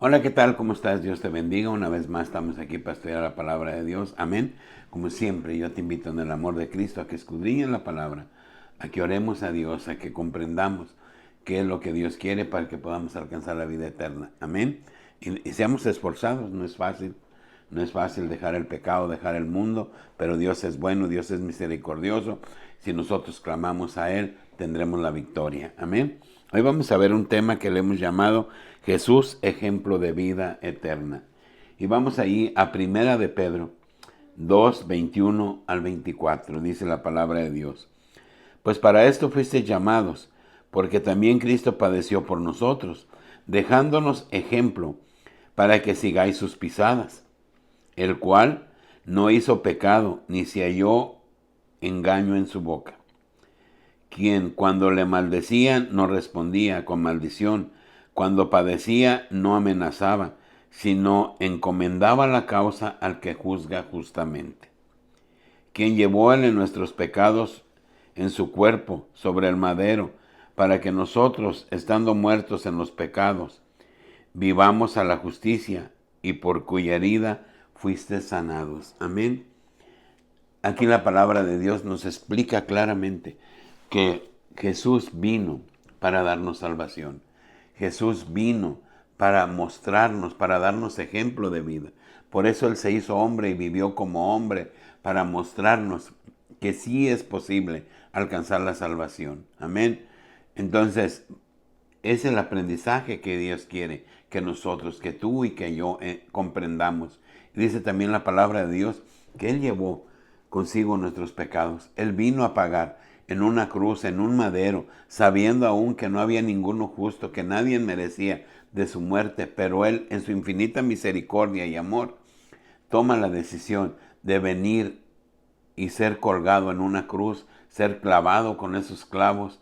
Hola, ¿qué tal? ¿Cómo estás? Dios te bendiga. Una vez más estamos aquí para estudiar la palabra de Dios. Amén. Como siempre, yo te invito en el amor de Cristo a que escudriñes la palabra, a que oremos a Dios, a que comprendamos qué es lo que Dios quiere para que podamos alcanzar la vida eterna. Amén. Y seamos esforzados, no es fácil. No es fácil dejar el pecado, dejar el mundo, pero Dios es bueno, Dios es misericordioso. Si nosotros clamamos a Él, tendremos la victoria. Amén. Hoy vamos a ver un tema que le hemos llamado Jesús, ejemplo de vida eterna. Y vamos ahí a Primera de Pedro 2, 21 al 24. Dice la palabra de Dios. Pues para esto fuisteis llamados, porque también Cristo padeció por nosotros, dejándonos ejemplo para que sigáis sus pisadas, el cual no hizo pecado, ni se halló engaño en su boca, quien cuando le maldecían no respondía con maldición, cuando padecía no amenazaba, sino encomendaba la causa al que juzga justamente, quien llevó él en nuestros pecados en su cuerpo sobre el madero, para que nosotros, estando muertos en los pecados, vivamos a la justicia, y por cuya herida fuiste sanados. Amén. Aquí la palabra de Dios nos explica claramente que Jesús vino para darnos salvación. Jesús vino para mostrarnos, para darnos ejemplo de vida. Por eso Él se hizo hombre y vivió como hombre, para mostrarnos que sí es posible alcanzar la salvación. Amén. Entonces, es el aprendizaje que Dios quiere que nosotros, que tú y que yo comprendamos. Dice también la palabra de Dios que Él llevó consigo nuestros pecados. Él vino a pagar en una cruz, en un madero, sabiendo aún que no había ninguno justo, que nadie merecía de su muerte, pero Él en su infinita misericordia y amor toma la decisión de venir y ser colgado en una cruz, ser clavado con esos clavos,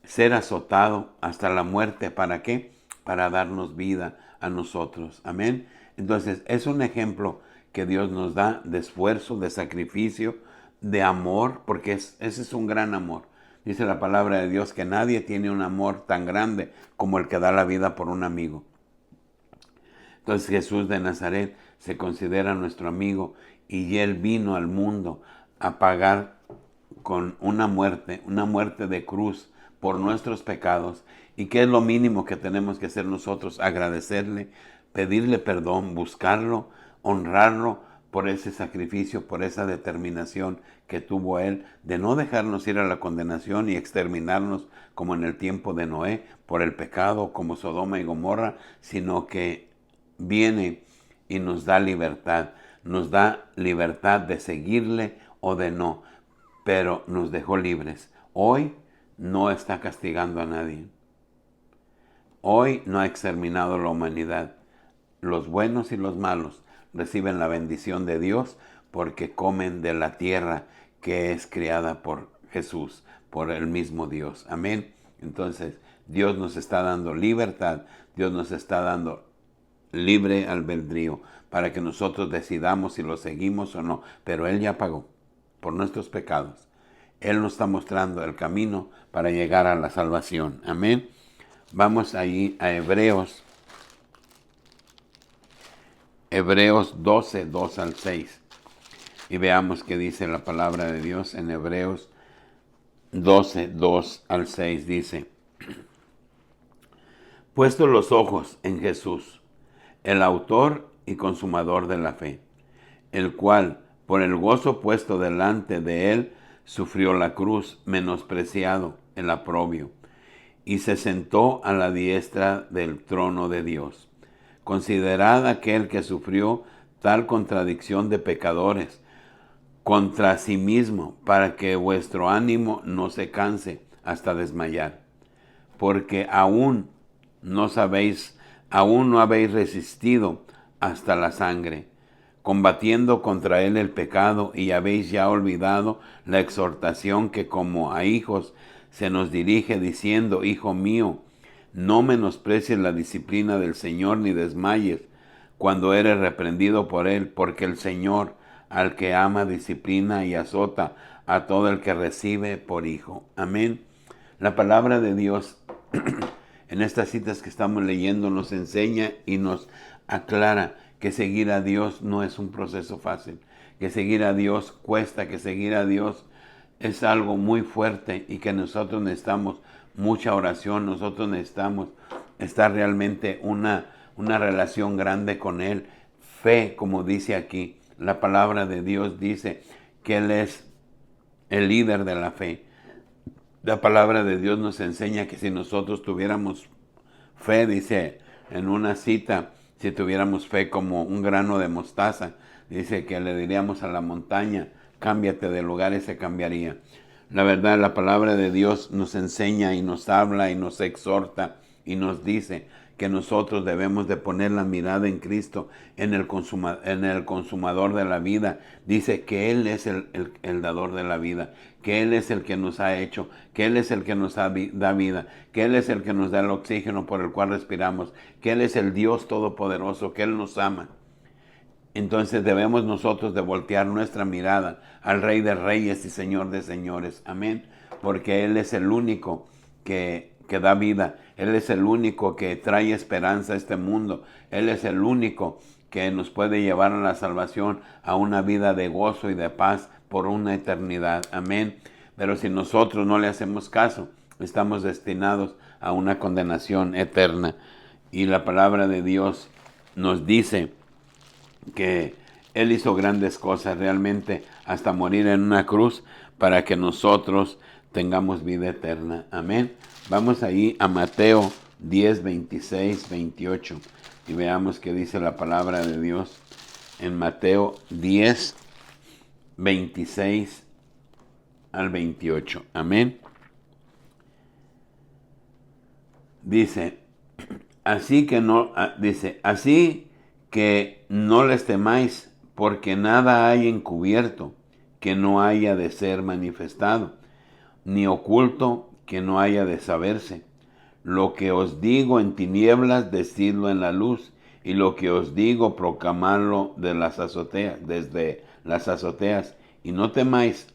ser azotado hasta la muerte. ¿Para qué? Para darnos vida a nosotros. Amén. Entonces es un ejemplo que Dios nos da de esfuerzo, de sacrificio, de amor, porque ese es un gran amor. Dice la palabra de Dios que nadie tiene un amor tan grande como el que da la vida por un amigo. Entonces Jesús de Nazaret se considera nuestro amigo, y Él vino al mundo a pagar con una muerte de cruz por nuestros pecados. ¿Y qué es lo mínimo que tenemos que hacer nosotros? Agradecerle, pedirle perdón, buscarlo, honrarlo por ese sacrificio, por esa determinación que tuvo Él de no dejarnos ir a la condenación y exterminarnos como en el tiempo de Noé por el pecado, como Sodoma y Gomorra, sino que viene y nos da libertad de seguirle o de no, pero nos dejó libres. Hoy no está castigando a nadie. Hoy no ha exterminado la humanidad. Los buenos y los malos reciben la bendición de Dios porque comen de la tierra que es creada por Jesús, por el mismo Dios. Amén. Entonces, Dios nos está dando libertad, Dios nos está dando libre albedrío para que nosotros decidamos si lo seguimos o no, pero Él ya pagó por nuestros pecados. Él nos está mostrando el camino para llegar a la salvación. Amén. Vamos ahí a Hebreos 12, 2 al 6. Y veamos qué dice la palabra de Dios en Hebreos 12, 2 al 6. Dice: puesto los ojos en Jesús, el autor y consumador de la fe, el cual, por el gozo puesto delante de él, sufrió la cruz, menospreciado el oprobio, y se sentó a la diestra del trono de Dios. Considerad aquel que sufrió tal contradicción de pecadores contra sí mismo, para que vuestro ánimo no se canse hasta desmayar. Porque aún no habéis resistido hasta la sangre, combatiendo contra él el pecado, y habéis ya olvidado la exhortación que como a hijos se nos dirige, diciendo: hijo mío, no menosprecies la disciplina del Señor, ni desmayes cuando eres reprendido por él, porque el Señor al que ama disciplina y azota a todo el que recibe por hijo. Amén. La palabra de Dios En estas citas que estamos leyendo nos enseña y nos aclara que seguir a Dios no es un proceso fácil, que seguir a Dios cuesta, que seguir a Dios es algo muy fuerte y que nosotros necesitamos mucha oración, nosotros necesitamos estar realmente una relación grande con Él. Fe, como dice aquí, la palabra de Dios dice que Él es el líder de la fe. La palabra de Dios nos enseña que si nosotros tuviéramos fe, dice en una cita, si tuviéramos fe como un grano de mostaza, dice que le diríamos a la montaña, cámbiate de lugar y se cambiaría. La verdad, la palabra de Dios nos enseña y nos habla y nos exhorta y nos dice que nosotros debemos de poner la mirada en Cristo, en el consumador de la vida. Dice que Él es el dador de la vida, que Él es el que nos ha hecho, que Él es el que nos da vida, que Él es el que nos da el oxígeno por el cual respiramos, que Él es el Dios todopoderoso, que Él nos ama. Entonces debemos nosotros de voltear nuestra mirada al Rey de Reyes y Señor de Señores. Amén. Porque Él es el único que da vida. Él es el único que trae esperanza a este mundo. Él es el único que nos puede llevar a la salvación, a una vida de gozo y de paz por una eternidad. Amén. Pero si nosotros no le hacemos caso, estamos destinados a una condenación eterna. Y la palabra de Dios nos dice que Él hizo grandes cosas realmente hasta morir en una cruz para que nosotros tengamos vida eterna. Amén. Vamos ahí a Mateo 10, 26, 28 y veamos qué dice la palabra de Dios en Mateo 10, 26 al 28. Amén. Dice, así que no les temáis, porque nada hay encubierto que no haya de ser manifestado, ni oculto que no haya de saberse. Lo que os digo en tinieblas, decidlo en la luz, y lo que os digo, proclamadlo desde las azoteas. Y no temáis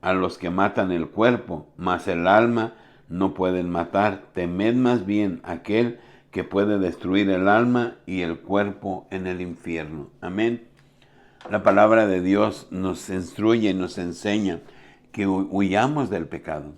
a los que matan el cuerpo, mas el alma no pueden matar. Temed más bien aquel que puede destruir el alma y el cuerpo en el infierno. Amén. La palabra de Dios nos instruye y nos enseña que huyamos del pecado.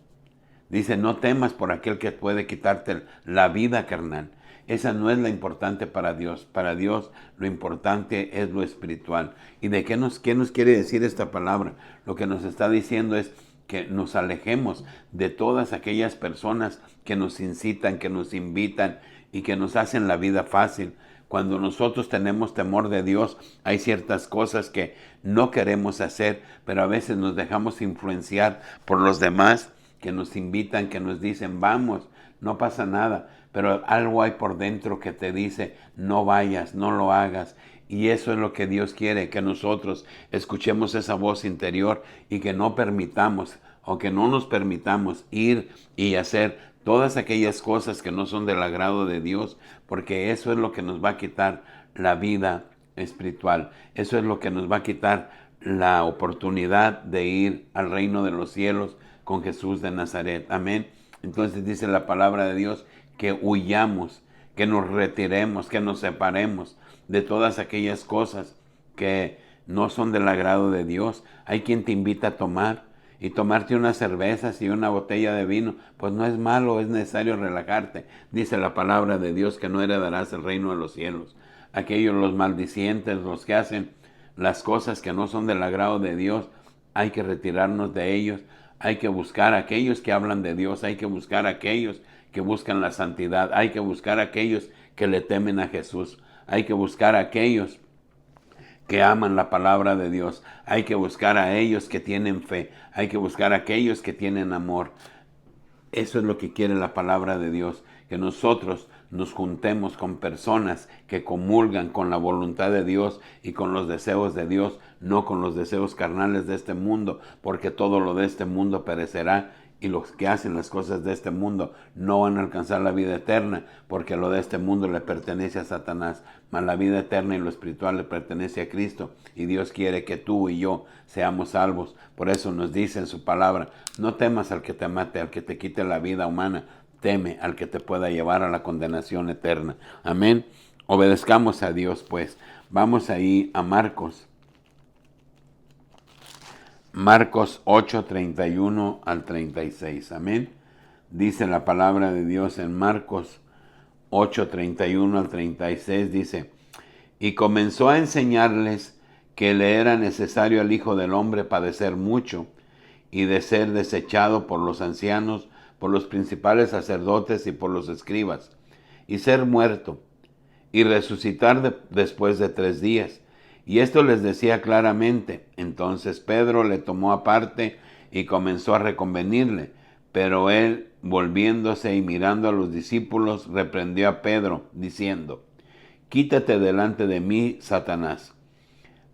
Dice, no temas por aquel que puede quitarte la vida carnal. Esa no es la importante para Dios. Para Dios lo importante es lo espiritual. ¿Y de qué nos quiere decir esta palabra? Lo que nos está diciendo es que nos alejemos de todas aquellas personas que nos incitan, que nos invitan y que nos hacen la vida fácil. Cuando nosotros tenemos temor de Dios, hay ciertas cosas que no queremos hacer, pero a veces nos dejamos influenciar por los demás que nos invitan, que nos dicen, vamos, no pasa nada, pero algo hay por dentro que te dice, no vayas, no lo hagas. Y eso es lo que Dios quiere, que nosotros escuchemos esa voz interior y que no permitamos o que no nos permitamos ir y hacer todas aquellas cosas que no son del agrado de Dios, porque eso es lo que nos va a quitar la vida espiritual. Eso es lo que nos va a quitar la oportunidad de ir al reino de los cielos con Jesús de Nazaret. Amén. Entonces dice la palabra de Dios que huyamos, que nos retiremos, que nos separemos de todas aquellas cosas que no son del agrado de Dios. Hay quien te invita a tomar y tomarte unas cervezas y una botella de vino, pues no es malo, es necesario relajarte. Dice la palabra de Dios que no heredarás el reino de los cielos. Aquellos, los maldicientes, los que hacen las cosas que no son del agrado de Dios, hay que retirarnos de ellos. Hay que buscar a aquellos que hablan de Dios, hay que buscar a aquellos que buscan la santidad, hay que buscar a aquellos que le temen a Jesús, hay que buscar a aquellos que aman la palabra de Dios, hay que buscar a ellos que tienen fe, hay que buscar a aquellos que tienen amor. Eso es lo que quiere la palabra de Dios, que nosotros nos juntemos con personas que comulgan con la voluntad de Dios y con los deseos de Dios, no con los deseos carnales de este mundo, porque todo lo de este mundo perecerá y los que hacen las cosas de este mundo no van a alcanzar la vida eterna, porque lo de este mundo le pertenece a Satanás, mas la vida eterna y lo espiritual le pertenece a Cristo, y Dios quiere que tú y yo seamos salvos. Por eso nos dice en su palabra, no temas al que te mate, al que te quite la vida humana, teme al que te pueda llevar a la condenación eterna. Amén. Obedezcamos a Dios, pues. Vamos ahí a Marcos. Marcos 8, 31 al 36. Amén. Dice la palabra de Dios en Marcos 8, 31 al 36. Dice, y comenzó a enseñarles que le era necesario al Hijo del Hombre padecer mucho y de ser desechado por los ancianos, por los principales sacerdotes y por los escribas, y ser muerto, y resucitar después de 3 días. Y esto les decía claramente. Entonces Pedro le tomó aparte y comenzó a reconvenirle, pero él, volviéndose y mirando a los discípulos, reprendió a Pedro, diciendo, quítate delante de mí, Satanás,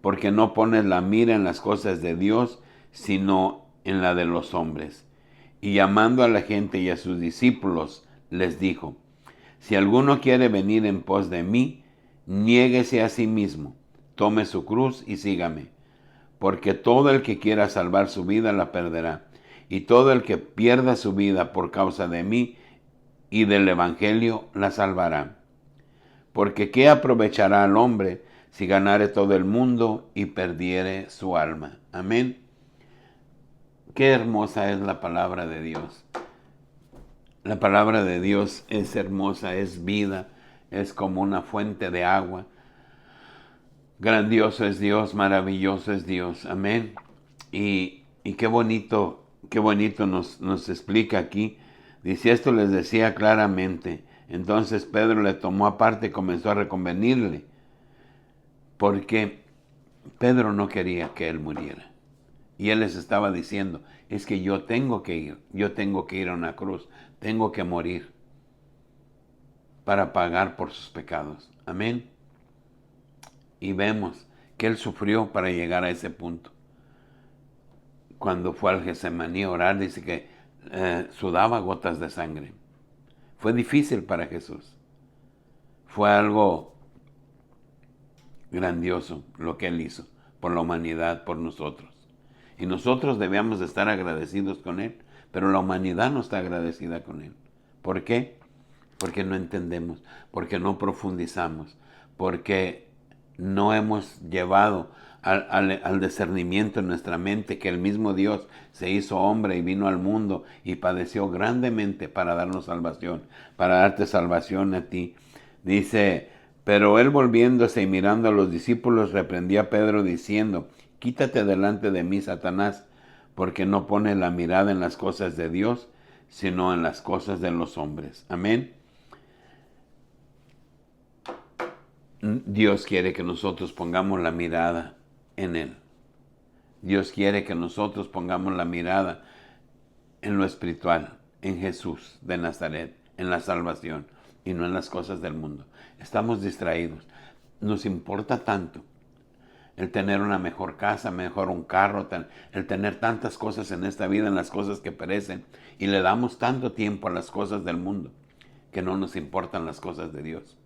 porque no pones la mira en las cosas de Dios, sino en la de los hombres. Y llamando a la gente y a sus discípulos, les dijo, si alguno quiere venir en pos de mí, niéguese a sí mismo, tome su cruz y sígame. Porque todo el que quiera salvar su vida la perderá, y todo el que pierda su vida por causa de mí y del Evangelio la salvará. Porque ¿qué aprovechará al hombre si ganare todo el mundo y perdiere su alma? Amén. Qué hermosa es la palabra de Dios. La palabra de Dios es hermosa, es vida, es como una fuente de agua. Grandioso es Dios, maravilloso es Dios. Amén. Y qué bonito nos explica aquí. Dice, esto les decía claramente. Entonces Pedro le tomó aparte y comenzó a reconvenirle, porque Pedro no quería que él muriera. Y él les estaba diciendo, es que yo tengo que ir a una cruz, tengo que morir para pagar por sus pecados. Amén. Y vemos que él sufrió para llegar a ese punto. Cuando fue al Getsemaní a orar, dice que sudaba gotas de sangre. Fue difícil para Jesús. Fue algo grandioso lo que él hizo por la humanidad, por nosotros. Y nosotros debemos de estar agradecidos con él, pero la humanidad no está agradecida con él. ¿Por qué? Porque no entendemos, porque no profundizamos, porque no hemos llevado al discernimiento en nuestra mente que el mismo Dios se hizo hombre y vino al mundo y padeció grandemente para darnos salvación, para darte salvación a ti. Dice, pero él volviéndose y mirando a los discípulos reprendía a Pedro diciendo, quítate delante de mí, Satanás, porque no pones la mirada en las cosas de Dios, sino en las cosas de los hombres. Amén. Dios quiere que nosotros pongamos la mirada en Él. Dios quiere que nosotros pongamos la mirada en lo espiritual, en Jesús de Nazaret, en la salvación y no en las cosas del mundo. Estamos distraídos. Nos importa tanto el tener una mejor casa, mejor un carro, el tener tantas cosas en esta vida, en las cosas que perecen, y le damos tanto tiempo a las cosas del mundo que no nos importan las cosas de Dios.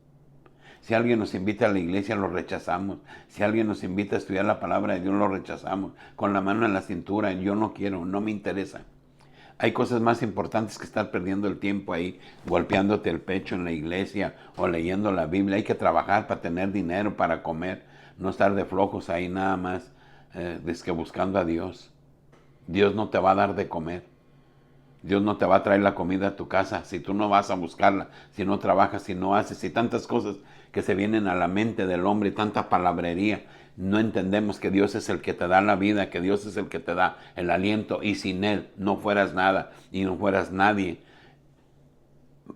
Si alguien nos invita a la iglesia, lo rechazamos. Si alguien nos invita a estudiar la palabra de Dios, lo rechazamos. Con la mano en la cintura, yo no quiero, no me interesa. Hay cosas más importantes que estar perdiendo el tiempo ahí, golpeándote el pecho en la iglesia o leyendo la Biblia. Hay que trabajar para tener dinero, para comer, no estar de flojos ahí nada más, que buscando a Dios. Dios no te va a dar de comer. Dios no te va a traer la comida a tu casa si tú no vas a buscarla, si no trabajas, si no haces, y tantas cosas que se vienen a la mente del hombre, tanta palabrería. No entendemos que Dios es el que te da la vida, que Dios es el que te da el aliento, y sin Él no fueras nada y no fueras nadie.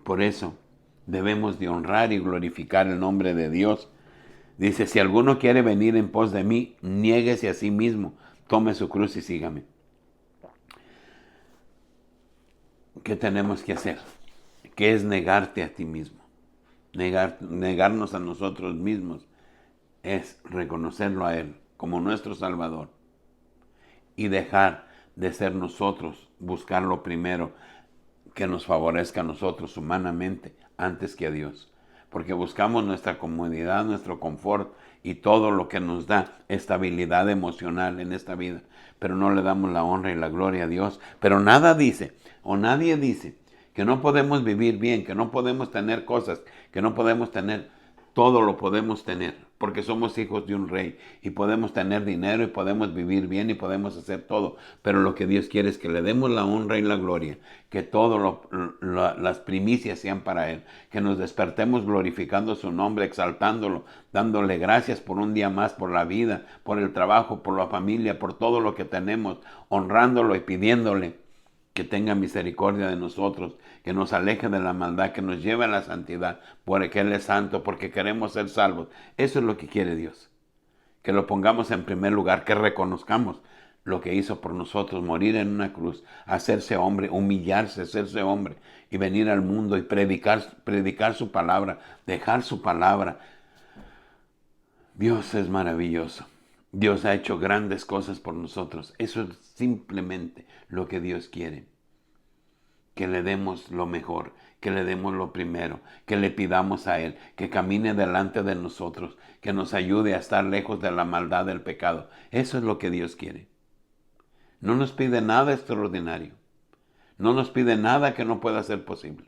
Por eso debemos de honrar y glorificar el nombre de Dios. Dice, si alguno quiere venir en pos de mí, niéguese a sí mismo, tome su cruz y sígame. ¿Qué tenemos que hacer? ¿Qué es negarte a ti mismo? Negarnos a nosotros mismos es reconocerlo a Él como nuestro Salvador y dejar de ser nosotros, buscar lo primero que nos favorezca a nosotros humanamente antes que a Dios. Porque buscamos nuestra comodidad, nuestro confort y todo lo que nos da estabilidad emocional en esta vida, pero no le damos la honra y la gloria a Dios. Pero nada dice, o nadie dice, que no podemos vivir bien, que no podemos tener cosas, que no podemos tener, todo lo podemos tener, porque somos hijos de un rey y podemos tener dinero y podemos vivir bien y podemos hacer todo, pero lo que Dios quiere es que le demos la honra y la gloria, que todas las primicias sean para Él, que nos despertemos glorificando su nombre, exaltándolo, dándole gracias por un día más, por la vida, por el trabajo, por la familia, por todo lo que tenemos, honrándolo y pidiéndole que tenga misericordia de nosotros, que nos aleje de la maldad, que nos lleve a la santidad, porque Él es santo, porque queremos ser salvos. Eso es lo que quiere Dios, que lo pongamos en primer lugar, que reconozcamos lo que hizo por nosotros, morir en una cruz, hacerse hombre, humillarse, hacerse hombre, y venir al mundo y predicar su palabra, dejar su palabra. Dios es maravilloso. Dios ha hecho grandes cosas por nosotros. Eso es simplemente lo que Dios quiere. Que le demos lo mejor, que le demos lo primero, que le pidamos a Él, que camine delante de nosotros, que nos ayude a estar lejos de la maldad del pecado. Eso es lo que Dios quiere. No nos pide nada extraordinario. No nos pide nada que no pueda ser posible.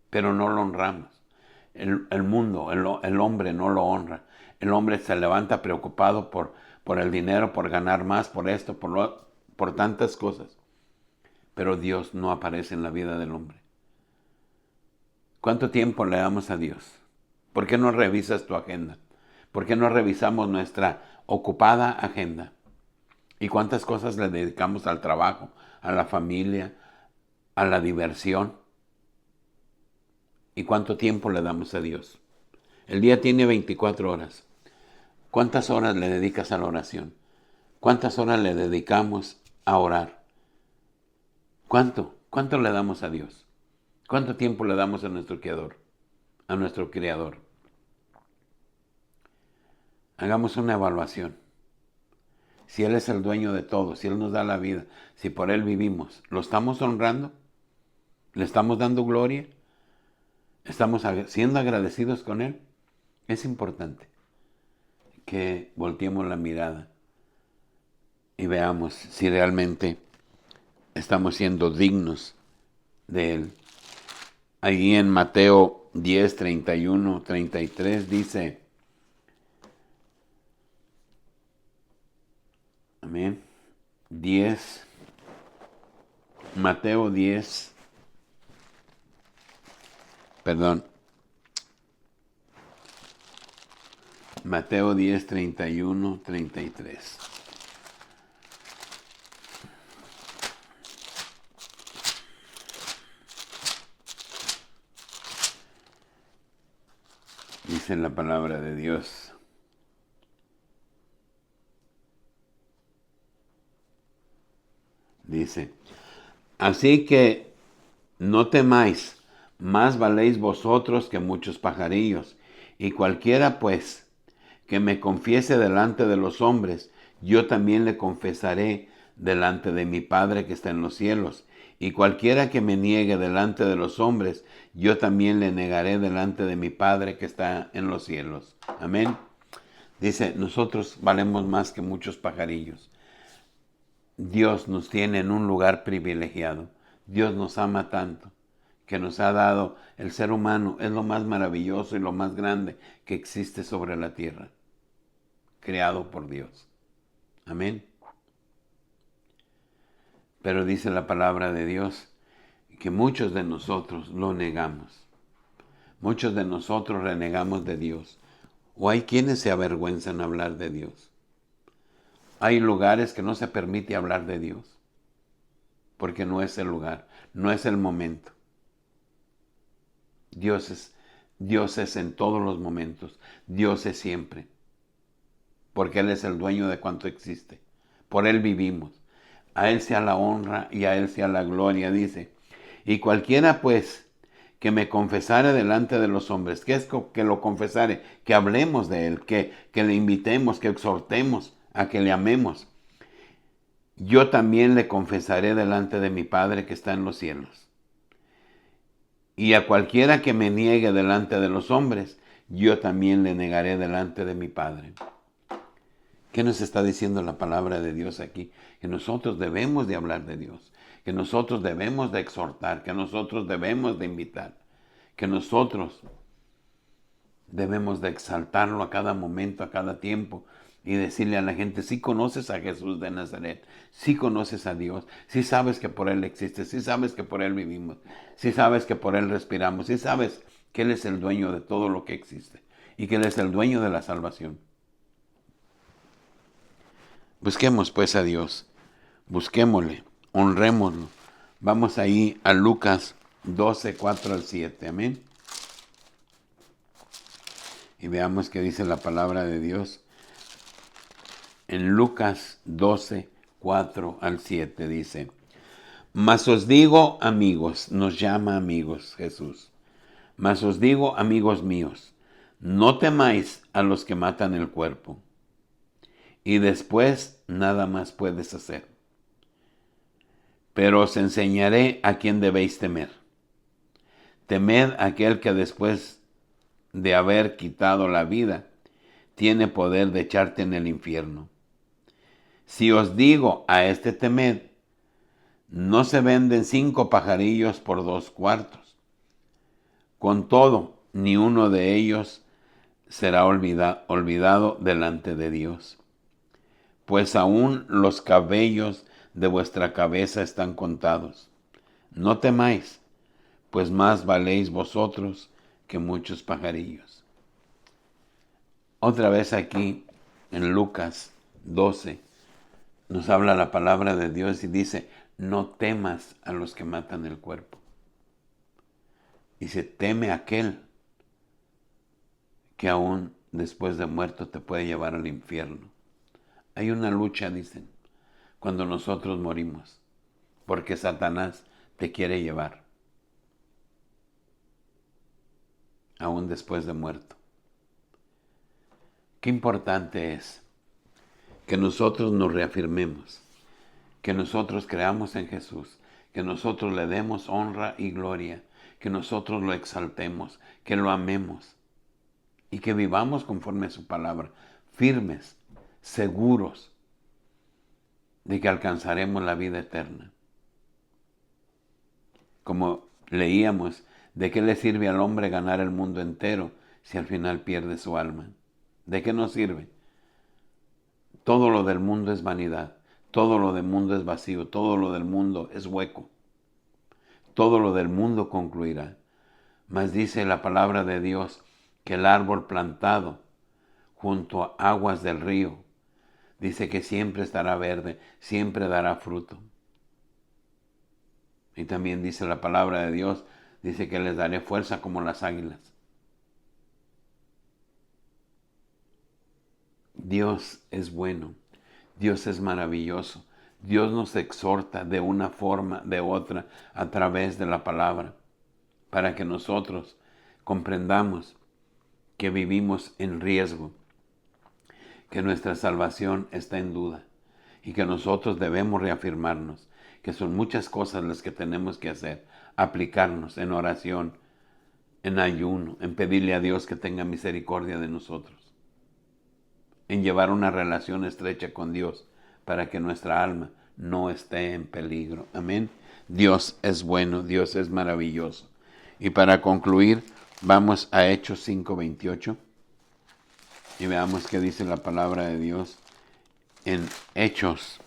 Pero no lo honramos. El mundo, el hombre no lo honra. El hombre se levanta preocupado por el dinero, por ganar más, por esto, por tantas cosas. Pero Dios no aparece en la vida del hombre. ¿Cuánto tiempo le damos a Dios? ¿Por qué no revisas tu agenda? ¿Por qué no revisamos nuestra ocupada agenda? ¿Y cuántas cosas le dedicamos al trabajo, a la familia, a la diversión? ¿Y cuánto tiempo le damos a Dios? El día tiene 24 horas. ¿Cuántas horas le dedicas a la oración? ¿Cuántas horas le dedicamos a orar? ¿Cuánto? ¿Cuánto le damos a Dios? ¿Cuánto tiempo le damos a nuestro Creador? A nuestro Creador. Hagamos una evaluación. Si Él es el dueño de todo, si Él nos da la vida, si por Él vivimos, ¿lo estamos honrando? ¿Le estamos dando gloria? ¿Estamos siendo agradecidos con Él? Es importante que volteemos la mirada y veamos si realmente estamos siendo dignos de Él. Ahí en Mateo 10, 31, 33 dice, amén, Mateo 10, Mateo 10, 31, 33. Dice la palabra de Dios. Dice, así que no temáis, más valéis vosotros que muchos pajarillos. Y cualquiera pues que me confiese delante de los hombres, yo también le confesaré delante de mi Padre que está en los cielos. Y cualquiera que me niegue delante de los hombres, yo también le negaré delante de mi Padre que está en los cielos. Amén. Dice, nosotros valemos más que muchos pajarillos. Dios nos tiene en un lugar privilegiado. Dios nos ama tanto que nos ha dado el ser humano. Es lo más maravilloso y lo más grande que existe sobre la tierra, creado por Dios. Amén. Pero dice la palabra de Dios que muchos de nosotros lo negamos. Muchos de nosotros renegamos de Dios. O hay quienes se avergüenzan de hablar de Dios. Hay lugares que no se permite hablar de Dios, porque no es el lugar, no es el momento. Dios es en todos los momentos, Dios es siempre, porque Él es el dueño de cuanto existe. Por Él vivimos. A Él sea la honra y a Él sea la gloria, dice. Y cualquiera pues que me confesare delante de los hombres, ¿qué es que lo confesare? Que hablemos de Él, que le invitemos, que exhortemos a que le amemos. Yo también le confesaré delante de mi Padre que está en los cielos. Y a cualquiera que me niegue delante de los hombres, yo también le negaré delante de mi Padre. ¿Qué nos está diciendo la palabra de Dios aquí? Que nosotros debemos de hablar de Dios, que nosotros debemos de exhortar, que nosotros debemos de invitar, que nosotros debemos de exaltarlo a cada momento, a cada tiempo, y decirle a la gente, si conoces a Jesús de Nazaret, si conoces a Dios, si sabes que por Él existe, si sabes que por Él vivimos, si sabes que por Él respiramos, si sabes que Él es el dueño de todo lo que existe y que Él es el dueño de la salvación. Busquemos pues a Dios, busquémosle, honrémoslo. Vamos ahí a Lucas 12, 4 al 7, amén. Y veamos qué dice la palabra de Dios. En Lucas 12, 4 al 7 dice, mas os digo amigos, nos llama amigos Jesús, mas os digo amigos míos, no temáis a los que matan el cuerpo, y después nada más puedes hacer. Pero os enseñaré a quién debéis temer. Temed a aquel que después de haber quitado la vida, tiene poder de echarte en el infierno. Si os digo a este temed, no se venden 5 pajarillos por 2 cuartos. Con todo, ni uno de ellos será olvidado delante de Dios. Pues aún los cabellos de vuestra cabeza están contados. No temáis, pues más valéis vosotros que muchos pajarillos. Otra vez aquí en Lucas 12 nos habla la palabra de Dios y dice, no temas a los que matan el cuerpo. Dice, teme a aquel que aún después de muerto te puede llevar al infierno. Hay una lucha, dicen, cuando nosotros morimos, porque Satanás te quiere llevar, aún después de muerto. Qué importante es que nosotros nos reafirmemos, que nosotros creamos en Jesús, que nosotros le demos honra y gloria, que nosotros lo exaltemos, que lo amemos y que vivamos conforme a su palabra, firmes, seguros de que alcanzaremos la vida eterna. Como leíamos, ¿de qué le sirve al hombre ganar el mundo entero si al final pierde su alma? ¿De qué nos sirve? Todo lo del mundo es vanidad, todo lo del mundo es vacío, todo lo del mundo es hueco, todo lo del mundo concluirá. Mas dice la palabra de Dios que el árbol plantado junto a aguas del río, dice que siempre estará verde, siempre dará fruto. Y también dice la palabra de Dios, dice que les daré fuerza como las águilas. Dios es bueno, Dios es maravilloso, Dios nos exhorta de una forma, de otra, a través de la palabra, para que nosotros comprendamos que vivimos en riesgo, que nuestra salvación está en duda y que nosotros debemos reafirmarnos, que son muchas cosas las que tenemos que hacer, aplicarnos en oración, en ayuno, en pedirle a Dios que tenga misericordia de nosotros, en llevar una relación estrecha con Dios para que nuestra alma no esté en peligro. Amén. Dios es bueno, Dios es maravilloso. Y para concluir, vamos a Hechos 5:28 y veamos qué dice la palabra de Dios en Hechos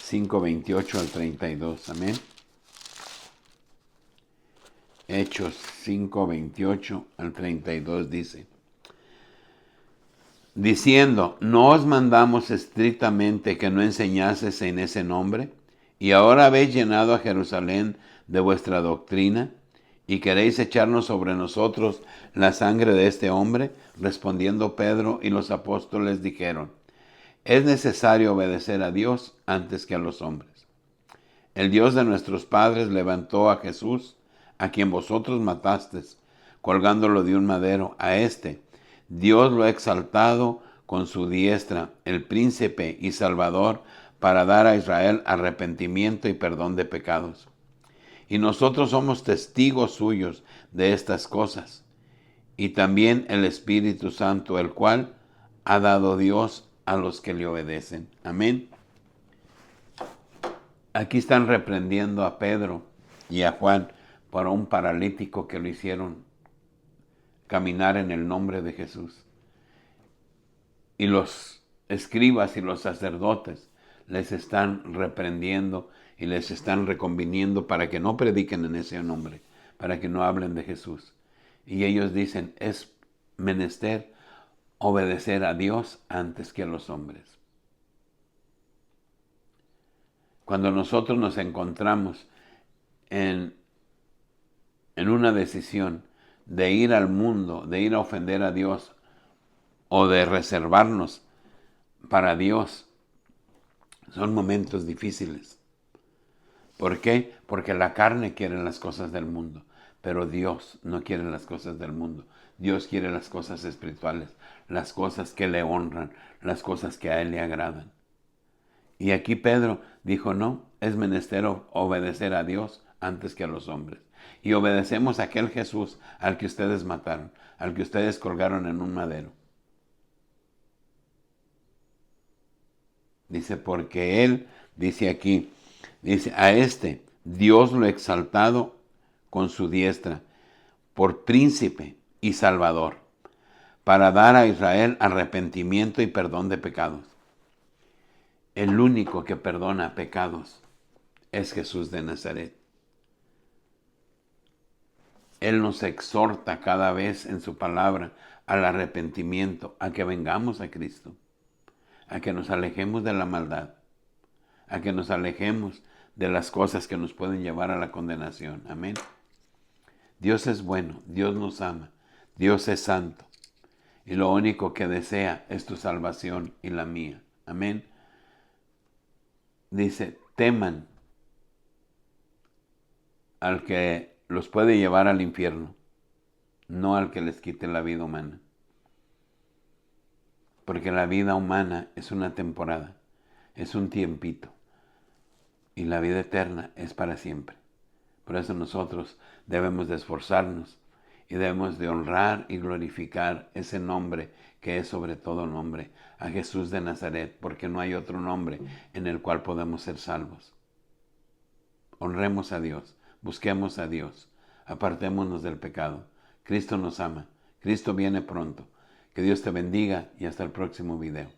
5:28 al 32. Amén. Hechos 5:28 al 32 dice, diciendo, ¿no os mandamos estrictamente que no enseñases en ese nombre? Y ahora habéis llenado a Jerusalén de vuestra doctrina, ¿y queréis echarnos sobre nosotros la sangre de este hombre? Respondiendo Pedro y los apóstoles dijeron, es necesario obedecer a Dios antes que a los hombres. El Dios de nuestros padres levantó a Jesús, a quien vosotros matasteis, colgándolo de un madero. A este Dios lo ha exaltado con su diestra, el príncipe y salvador, para dar a Israel arrepentimiento y perdón de pecados. Y nosotros somos testigos suyos de estas cosas, y también el Espíritu Santo, el cual ha dado Dios a los que le obedecen. Amén. Aquí están reprendiendo a Pedro y a Juan por un paralítico que lo hicieron caminar en el nombre de Jesús. Y los escribas y los sacerdotes les están reprendiendo y les están reconviniendo para que no prediquen en ese nombre, para que no hablen de Jesús. Y ellos dicen, es menester obedecer a Dios antes que a los hombres. Cuando nosotros nos encontramos en una decisión de ir al mundo, de ir a ofender a Dios o de reservarnos para Dios, son momentos difíciles. ¿Por qué? Porque la carne quiere las cosas del mundo, pero Dios no quiere las cosas del mundo. Dios quiere las cosas espirituales, las cosas que le honran, las cosas que a Él le agradan. Y aquí Pedro dijo, no, es menester obedecer a Dios antes que a los hombres. Y obedecemos a aquel Jesús al que ustedes mataron, al que ustedes colgaron en un madero. Dice, porque Él, dice aquí, dice, a este Dios lo ha exaltado con su diestra, por príncipe y salvador, para dar a Israel arrepentimiento y perdón de pecados. El único que perdona pecados es Jesús de Nazaret. Él nos exhorta cada vez en su palabra al arrepentimiento, a que vengamos a Cristo, a que nos alejemos de la maldad, a que nos alejemos de las cosas que nos pueden llevar a la condenación. Amén. Dios es bueno, Dios nos ama, Dios es santo, y lo único que desea es tu salvación y la mía. Amén. Dice, teman al que los puede llevar al infierno, no al que les quite la vida humana. Porque la vida humana es una temporada, es un tiempito, y la vida eterna es para siempre. Por eso nosotros debemos de esforzarnos y debemos de honrar y glorificar ese nombre que es sobre todo nombre, a Jesús de Nazaret, porque no hay otro nombre en el cual podemos ser salvos. Honremos a Dios, busquemos a Dios, apartémonos del pecado. Cristo nos ama, Cristo viene pronto. Que Dios te bendiga y hasta el próximo video.